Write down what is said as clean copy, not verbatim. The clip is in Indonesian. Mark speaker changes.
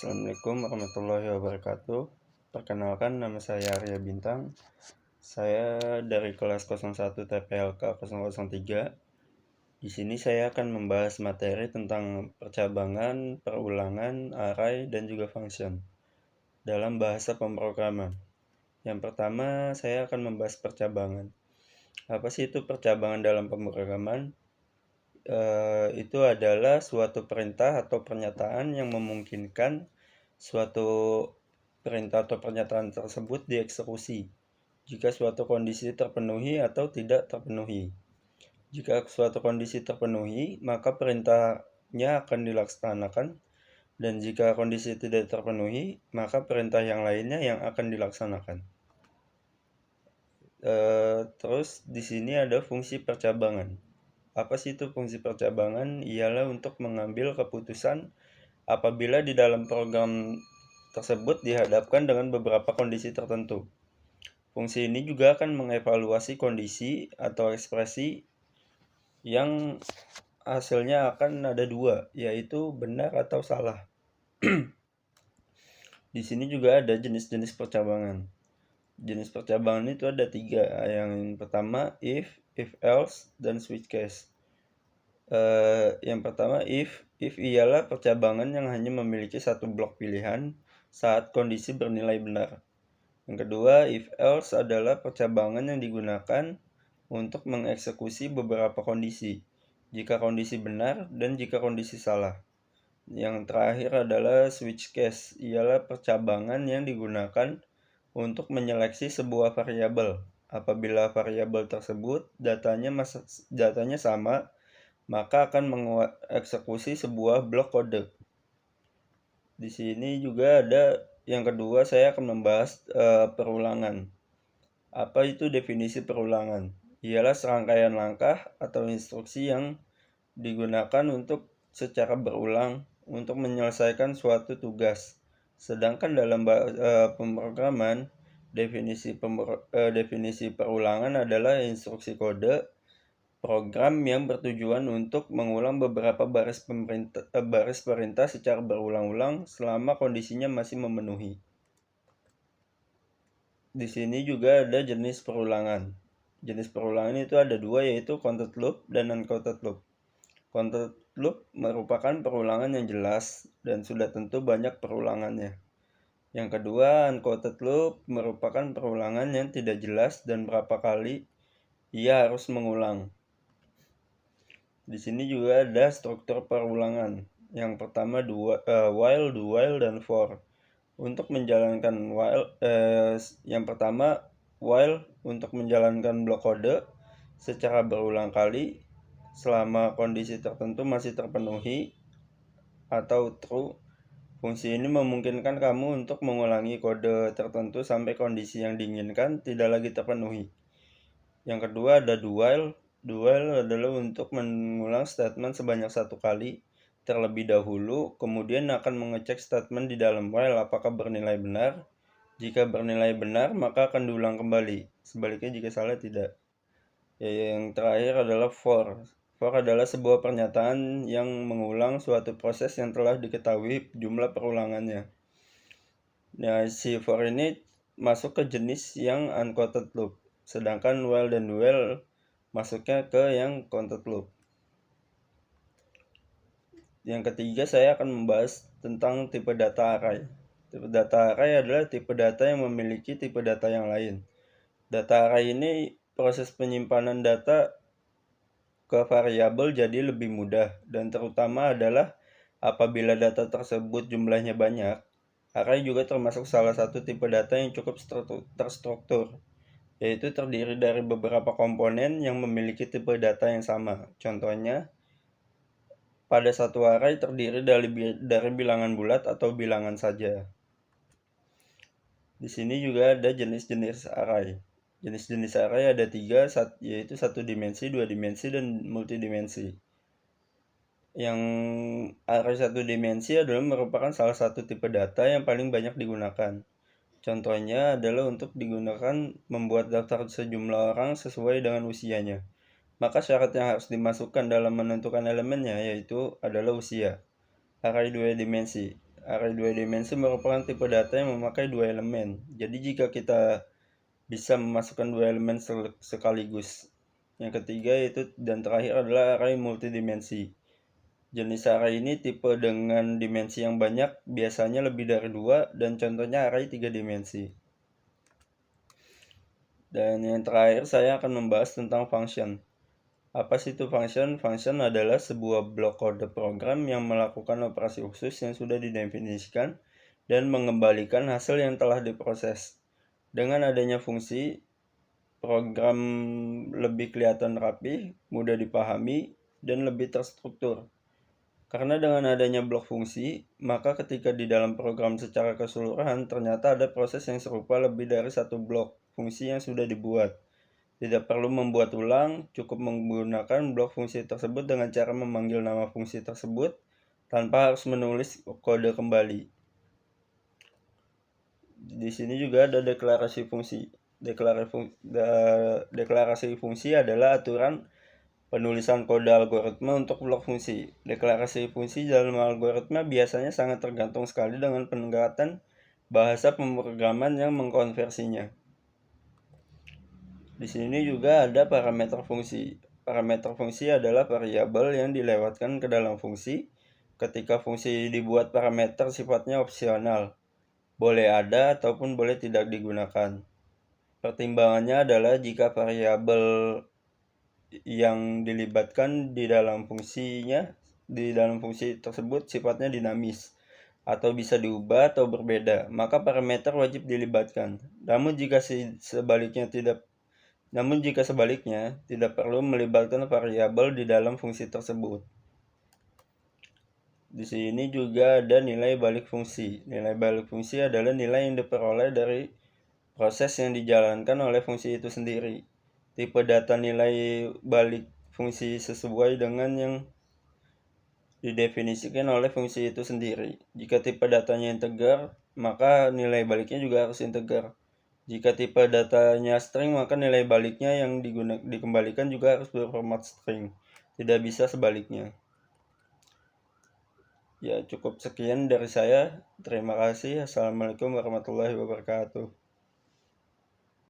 Speaker 1: Assalamualaikum warahmatullahi wabarakatuh. Perkenalkan, nama saya Arya Bintang. Saya dari kelas 01 TPLK 003. Di sini saya akan membahas materi tentang percabangan, perulangan, array, dan juga function dalam bahasa pemrograman. Yang pertama, saya akan membahas percabangan. Apa sih itu percabangan dalam pemrograman? Itu adalah suatu perintah atau pernyataan yang memungkinkan suatu perintah atau pernyataan tersebut dieksekusi jika suatu kondisi terpenuhi atau tidak terpenuhi. Jika suatu kondisi terpenuhi, maka perintahnya akan dilaksanakan, dan jika kondisi tidak terpenuhi, maka perintah yang lainnya yang akan dilaksanakan. Terus di sini ada fungsi percabangan. Apa sih itu fungsi percabangan? Ialah untuk mengambil keputusan apabila di dalam program tersebut dihadapkan dengan beberapa kondisi tertentu. Fungsi ini juga akan mengevaluasi kondisi atau ekspresi yang hasilnya akan ada dua, yaitu benar atau salah. Di sini juga ada jenis-jenis percabangan. Jenis percabangan itu ada 3. Yang pertama if else, dan switch case. Yang pertama if ialah percabangan yang hanya memiliki satu blok pilihan saat kondisi bernilai benar. Yang kedua, if else adalah percabangan yang digunakan untuk mengeksekusi beberapa kondisi, jika kondisi benar dan jika kondisi salah. Yang terakhir adalah switch case, ialah percabangan yang digunakan untuk menyeleksi sebuah variabel. Apabila variabel tersebut datanya sama, maka akan mengeksekusi sebuah blok kode. Di sini juga ada yang kedua, saya akan membahas perulangan. Apa itu definisi perulangan? Ialah serangkaian langkah atau instruksi yang digunakan untuk secara berulang untuk menyelesaikan suatu tugas. Sedangkan dalam pemrograman, definisi perulangan adalah instruksi kode program yang bertujuan untuk mengulang beberapa baris perintah secara berulang-ulang selama kondisinya masih memenuhi. Di sini juga ada jenis perulangan. Jenis perulangan itu ada 2, yaitu counted loop dan uncounted loop. Counted loop merupakan perulangan yang jelas dan sudah tentu banyak perulangannya. Yang kedua, uncounted loop merupakan perulangan yang tidak jelas dan berapa kali ia harus mengulang. Di sini juga ada struktur perulangan. Yang pertama while, do while, dan for. Untuk menjalankan while, yang pertama while untuk menjalankan blok kode secara berulang kali selama kondisi tertentu masih terpenuhi atau true. Fungsi ini memungkinkan kamu untuk mengulangi kode tertentu sampai kondisi yang diinginkan tidak lagi terpenuhi. Yang kedua ada do while. Do while adalah untuk mengulang statement sebanyak 1 kali terlebih dahulu, kemudian akan mengecek statement di dalam while apakah bernilai benar. Jika bernilai benar, maka akan diulang kembali. Sebaliknya jika salah, tidak. Yang terakhir adalah for. For adalah sebuah pernyataan yang mengulang suatu proses yang telah diketahui jumlah perulangannya. Nah, si for ini masuk ke jenis yang uncounted loop, sedangkan while dan do while masuknya ke yang counted loop. Yang ketiga, saya akan membahas tentang tipe data array. Tipe data array adalah tipe data yang memiliki tipe data yang lain. Data array ini proses penyimpanan data ke variabel jadi lebih mudah, dan terutama adalah apabila data tersebut jumlahnya banyak. Array juga termasuk salah satu tipe data yang cukup terstruktur, yaitu terdiri dari beberapa komponen yang memiliki tipe data yang sama. Contohnya, pada satu array terdiri dari bilangan bulat atau bilangan saja. Di sini juga ada jenis-jenis array. Jenis-jenis array ada 3, yaitu 1 dimensi, 2 dimensi, dan multidimensi. Yang array 1 dimensi adalah merupakan salah satu tipe data yang paling banyak digunakan. Contohnya adalah untuk digunakan membuat daftar sejumlah orang sesuai dengan usianya. Maka syarat yang harus dimasukkan dalam menentukan elemennya yaitu adalah usia. Array 2 dimensi. Array dua dimensi merupakan tipe data yang memakai dua elemen. Jadi jika kita bisa memasukkan dua elemen sekaligus. Yang ketiga yaitu dan terakhir adalah array multidimensi. Jenis array ini tipe dengan dimensi yang banyak, biasanya lebih dari 2, dan contohnya array 3 dimensi. Dan yang terakhir saya akan membahas tentang function. Apa sih itu function? Function adalah sebuah blok kode program yang melakukan operasi khusus yang sudah didefinisikan dan mengembalikan hasil yang telah diproses. Dengan adanya fungsi, program lebih kelihatan rapi, mudah dipahami, dan lebih terstruktur. Karena dengan adanya blok fungsi, maka ketika di dalam program secara keseluruhan ternyata ada proses yang serupa lebih dari satu blok fungsi yang sudah dibuat. Tidak perlu membuat ulang, cukup menggunakan blok fungsi tersebut dengan cara memanggil nama fungsi tersebut tanpa harus menulis kode kembali. Di sini juga ada deklarasi fungsi. Deklarasi fungsi adalah aturan penulisan kode algoritma untuk blok fungsi. Deklarasi fungsi dalam algoritma biasanya sangat tergantung sekali dengan pendekatan bahasa pemrograman yang mengkonversinya. Di sini juga ada parameter fungsi. Parameter fungsi adalah variabel yang dilewatkan ke dalam fungsi. Ketika fungsi dibuat, parameter sifatnya opsional. Boleh ada ataupun boleh tidak digunakan. Pertimbangannya adalah jika variabel yang dilibatkan di dalam fungsi tersebut sifatnya dinamis atau bisa diubah atau berbeda, maka parameter wajib dilibatkan. Namun jika sebaliknya tidak perlu melibatkan variabel di dalam fungsi tersebut. Di sini juga ada nilai balik fungsi. Nilai balik fungsi adalah nilai yang diperoleh dari proses yang dijalankan oleh fungsi itu sendiri. Tipe data nilai balik fungsi sesuai dengan yang didefinisikan oleh fungsi itu sendiri. Jika tipe datanya integer, maka nilai baliknya juga harus integer. Jika tipe datanya string, maka nilai baliknya yang dikembalikan juga harus berformat string. Tidak bisa sebaliknya. Ya, cukup sekian dari saya. Terima kasih. Assalamualaikum warahmatullahi wabarakatuh.